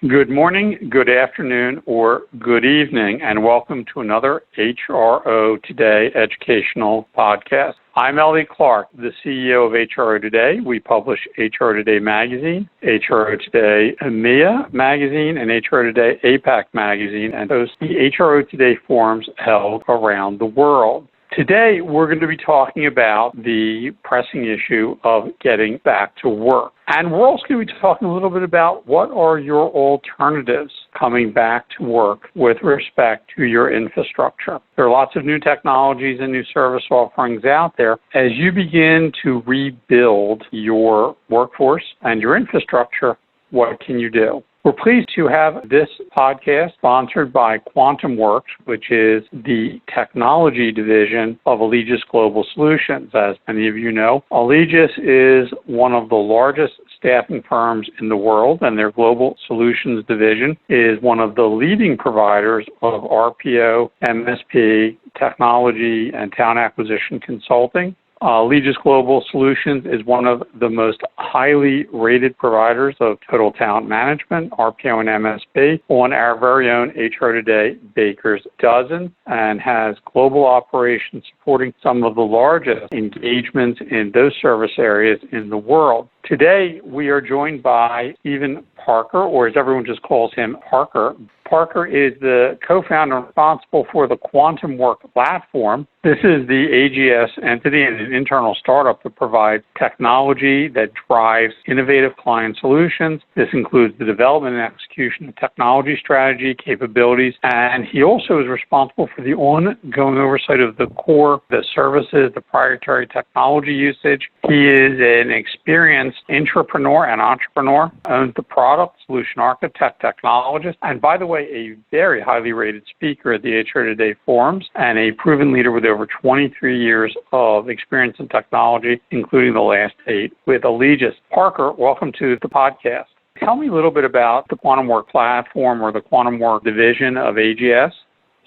Good morning, good afternoon, or good evening, and welcome to another HRO Today educational podcast. I'm Elliot Clark, the CEO of HRO Today. We publish HRO Today magazine, HRO Today EMEA magazine, and HRO Today APAC magazine, and host the HRO Today forums held around the world. Today, we're going to be talking about the pressing issue of getting back to work. And we're also going to be talking a little bit about what are your alternatives coming back to work with respect to your infrastructure. There are lots of new technologies and new service offerings out there. As you begin to rebuild your workforce and your infrastructure, what can you do? We're pleased to have this podcast sponsored by QuantumWork, which is the technology division of Allegis Global Solutions. As many of you know, Allegis is one of the largest staffing firms in the world, and their Global Solutions division is one of the leading providers of RPO, MSP, technology, and talent acquisition consulting. Allegis Global Solutions is one of the most highly rated providers of total talent management, RPO and MSP, on our very own HRO Today Baker's Dozen, and has global operations supporting some of the largest engagements in those service areas in the world. Today, we are joined by Stephen Parker, or as everyone just calls him, Parker. Parker is the co-founder and responsible for the QuantumWork platform. This is the AGS entity and an internal startup that provides technology that drives innovative client solutions. This includes the development and execution of technology strategy, capabilities, and he also is responsible for the ongoing oversight of the core, the services, the proprietary technology usage. He is an experienced entrepreneur, owns the product, solution architect, technologist, and by the way, a very highly rated speaker at the HRO Today forums and a proven leader with over 23 years of experience in technology, including the last 8 with Allegis. Parker, welcome to the podcast. Tell me a little bit about the QuantumWork platform or the QuantumWork division of AGS.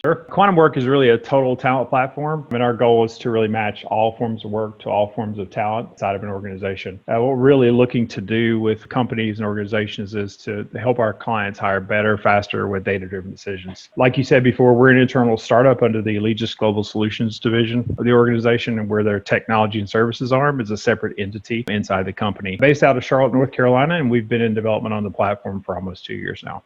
Sure. QuantumWork is really a total talent platform, and our goal is to really match all forms of work to all forms of talent inside of an organization. What we're really looking to do with companies and organizations is to help our clients hire better, faster with data-driven decisions. Like you said before, we're an internal startup under the Allegis Global Solutions division of the organization, and where their technology and services arm is a separate entity inside the company. Based out of Charlotte, North Carolina, and we've been in development on the platform for almost 2 years now.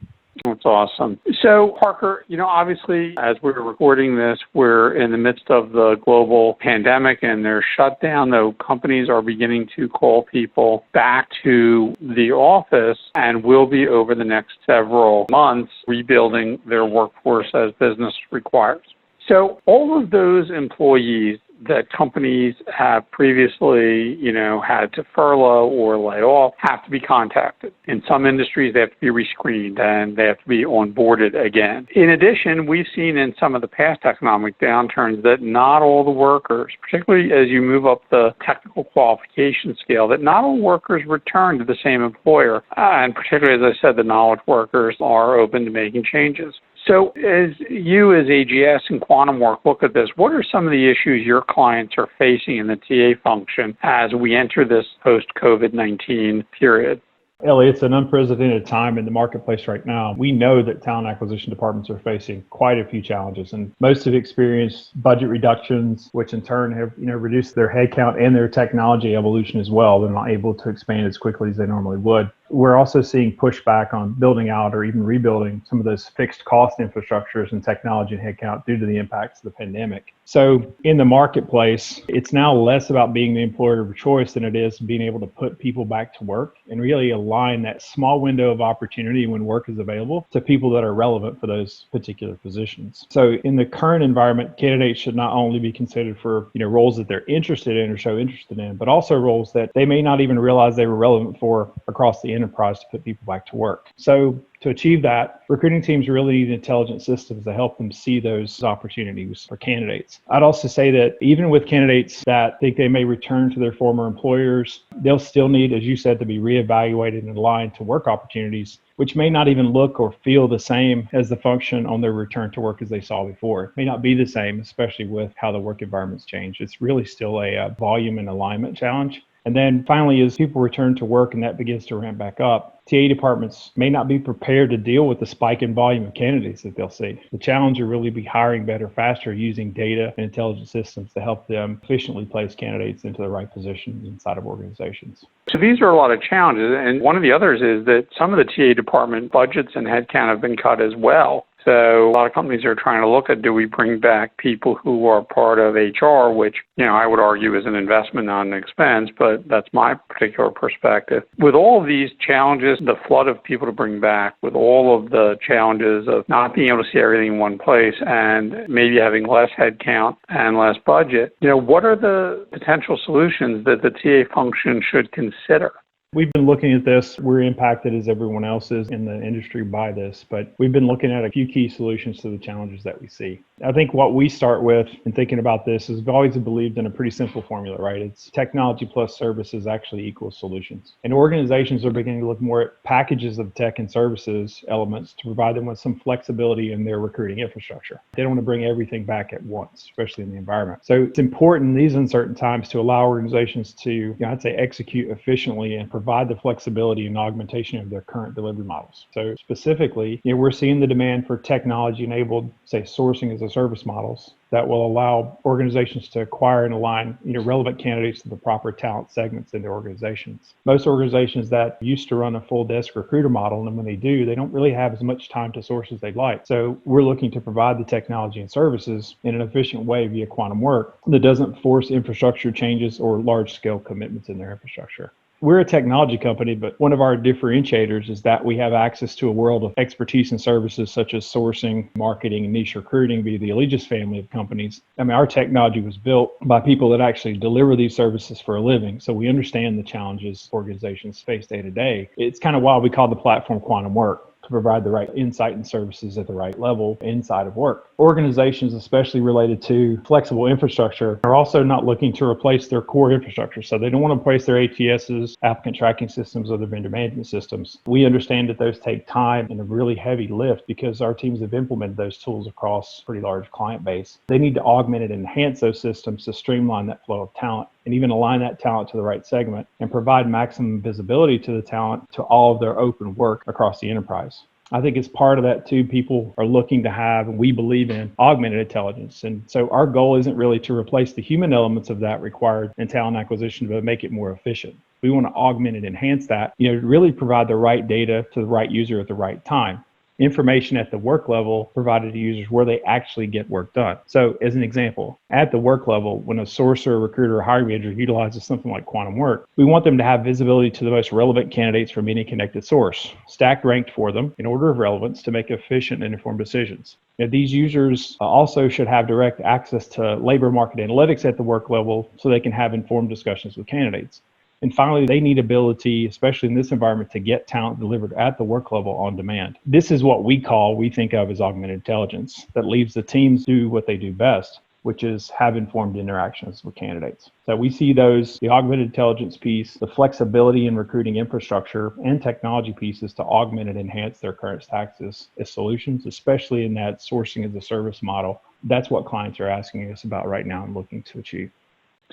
That's awesome. So, Parker, obviously, as we're recording this, we're in the midst of the global pandemic and their shutdown, though companies are beginning to call people back to the office and will be over the next several months rebuilding their workforce as business requires. So all of those employees that companies have previously, had to furlough or lay off have to be contacted. In some industries, they have to be rescreened and they have to be onboarded again. In addition, we've seen in some of the past economic downturns that not all the workers, particularly as you move up the technical qualification scale, that not all workers return to the same employer. And particularly, as I said, the knowledge workers are open to making changes. So as you as AGS and QuantumWork look at this, what are some of the issues your clients are facing in the TA function as we enter this post-COVID-19 period? Ellie, it's an unprecedented time in the marketplace right now. We know that talent acquisition departments are facing quite a few challenges, and most have experienced budget reductions, which in turn have reduced their headcount and their technology evolution as well. They're not able to expand as quickly as they normally would. We're also seeing pushback on building out or even rebuilding some of those fixed cost infrastructures and technology and headcount due to the impacts of the pandemic. So in the marketplace, it's now less about being the employer of choice than it is being able to put people back to work and really align that small window of opportunity when work is available to people that are relevant for those particular positions. So in the current environment, candidates should not only be considered for roles that they're interested in or show interested in, but also roles that they may not even realize they were relevant for across the enterprise to put people back to work. So to achieve that, recruiting teams really need intelligent systems to help them see those opportunities for candidates. I'd also say that even with candidates that think they may return to their former employers, they'll still need, as you said, to be reevaluated and aligned to work opportunities, which may not even look or feel the same as the function on their return to work as they saw before. It may not be the same, especially with how the work environment's changed. It's really still a volume and alignment challenge. And then finally, as people return to work and that begins to ramp back up, TA departments may not be prepared to deal with the spike in volume of candidates that they'll see. The challenge will really be hiring better, faster, using data and intelligent systems to help them efficiently place candidates into the right positions inside of organizations. So these are a lot of challenges, and one of the others is that some of the TA department budgets and headcount have been cut as well. So a lot of companies are trying to look at, do we bring back people who are part of HR, which, I would argue is an investment, not an expense, but that's my particular perspective. With all of these challenges, the flood of people to bring back, with all of the challenges of not being able to see everything in one place and maybe having less headcount and less budget, what are the potential solutions that the TA function should consider? We've been looking at this. We're impacted as everyone else is in the industry by this, but we've been looking at a few key solutions to the challenges that we see. I think what we start with in thinking about this is we've always believed in a pretty simple formula, right? It's technology plus services actually equals solutions. And organizations are beginning to look more at packages of tech and services elements to provide them with some flexibility in their recruiting infrastructure. They don't want to bring everything back at once, especially in the environment. So it's important in these uncertain times to allow organizations to, I'd say, execute efficiently and provide the flexibility and augmentation of their current delivery models. So specifically, we're seeing the demand for technology-enabled, say, sourcing as a service models that will allow organizations to acquire and align, relevant candidates to the proper talent segments in their organizations. Most organizations that used to run a full desk recruiter model, and when they do, they don't really have as much time to source as they'd like. So we're looking to provide the technology and services in an efficient way via QuantumWork that doesn't force infrastructure changes or large-scale commitments in their infrastructure. We're a technology company, but one of our differentiators is that we have access to a world of expertise and services such as sourcing, marketing, and niche recruiting via the Allegis family of companies. Our technology was built by people that actually deliver these services for a living, so we understand the challenges organizations face day to day. It's kind of why we call the platform QuantumWork, to provide the right insight and services at the right level inside of work. Organizations, especially related to flexible infrastructure, are also not looking to replace their core infrastructure. So they don't want to replace their ATSs, applicant tracking systems, or their vendor management systems. We understand that those take time and a really heavy lift because our teams have implemented those tools across a pretty large client base. They need to augment and enhance those systems to streamline that flow of talent and even align that talent to the right segment and provide maximum visibility to the talent to all of their open work across the enterprise. I think as part of that too, people are looking to have, and we believe in, augmented intelligence. And so our goal isn't really to replace the human elements of that required in talent acquisition, but make it more efficient. We want to augment and enhance that, really provide the right data to the right user at the right time. Information at the work level provided to users where they actually get work done. So as an example, at the work level, when a sourcer, recruiter, or hiring manager utilizes something like QuantumWork, we want them to have visibility to the most relevant candidates from any connected source, stacked ranked for them in order of relevance to make efficient and informed decisions. These users also should have direct access to labor market analytics at the work level so they can have informed discussions with candidates. And finally, they need ability, especially in this environment, to get talent delivered at the work level on demand. This is what we think of as augmented intelligence that leaves the teams do what they do best, which is have informed interactions with candidates. So we see those, the augmented intelligence piece, the flexibility in recruiting infrastructure, and technology pieces to augment and enhance their current stacks as solutions, especially in that sourcing as a service model. That's what clients are asking us about right now and looking to achieve.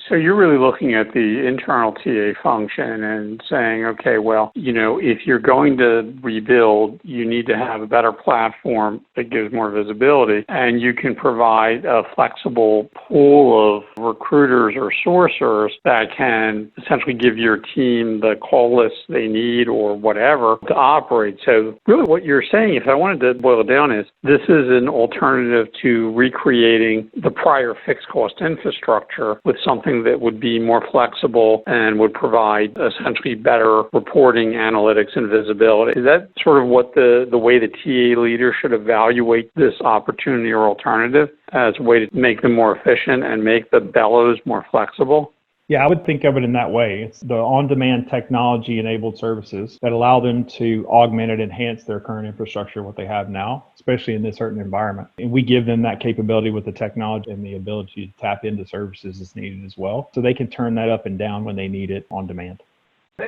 So you're really looking at the internal TA function and saying, okay, well, if you're going to rebuild, you need to have a better platform that gives more visibility, and you can provide a flexible pool of recruiters or sourcers that can essentially give your team the call lists they need or whatever to operate. So really what you're saying, if I wanted to boil it down, is this is an alternative to recreating the prior fixed cost infrastructure with something that would be more flexible and would provide essentially better reporting, analytics, and visibility. Is that sort of what the way the TA leader should evaluate this opportunity or alternative as a way to make them more efficient and make the bellows more flexible? Yeah, I would think of it in that way. It's the on-demand technology-enabled services that allow them to augment and enhance their current infrastructure, what they have now, especially in this certain environment. And we give them that capability with the technology and the ability to tap into services as needed as well, so they can turn that up and down when they need it on demand.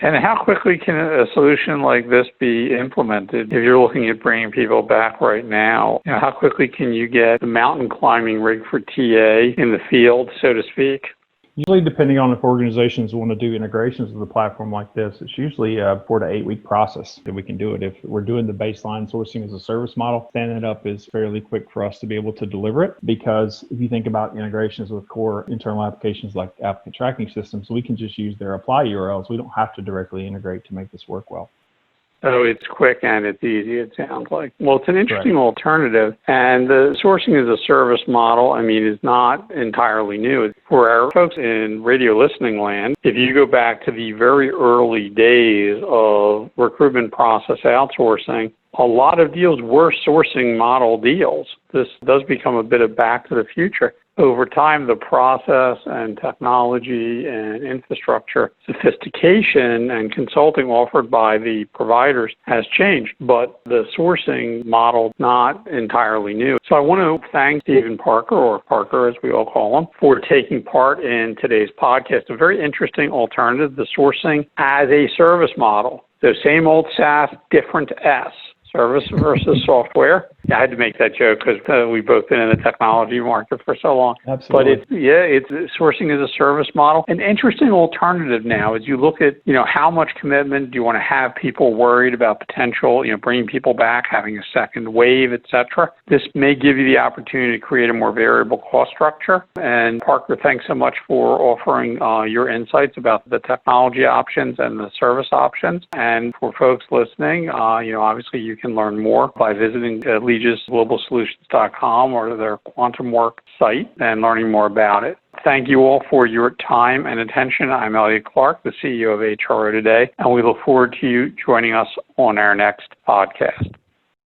And how quickly can a solution like this be implemented? If you're looking at bringing people back right now, how quickly can you get the mountain climbing rig for TA in the field, so to speak? Usually, depending on if organizations want to do integrations with a platform like this, it's usually a 4 to 8 week process that we can do it. If we're doing the baseline sourcing as a service model, standing it up is fairly quick for us to be able to deliver it, because if you think about integrations with core internal applications like applicant tracking systems, we can just use their apply URLs. We don't have to directly integrate to make this work well. So it's quick and it's easy, it sounds like. Well, it's an interesting alternative. And the sourcing as a service model, is not entirely new. For our folks in radio listening land, if you go back to the very early days of recruitment process outsourcing, a lot of deals were sourcing model deals. This does become a bit of back to the future. Over time, the process and technology and infrastructure sophistication and consulting offered by the providers has changed, but the sourcing model not entirely new. So I want to thank Stephen Parker, or Parker as we all call him, for taking part in today's podcast. A very interesting alternative, the sourcing as a service model. So same old SaaS, different S. Service versus software. I had to make that joke because we've both been in the technology market for so long. Absolutely. But it's sourcing as a service model. An interesting alternative now is you look at, how much commitment do you want to have people worried about potential, bringing people back, having a second wave, et cetera. This may give you the opportunity to create a more variable cost structure. And Parker, thanks so much for offering your insights about the technology options and the service options. And for folks listening, obviously you can learn more by visiting AllegusGlobalSolutions.com or their QuantumWork site and learning more about it. Thank you all for your time and attention. I'm Elliot Clark, the CEO of HRO Today, and we look forward to you joining us on our next podcast.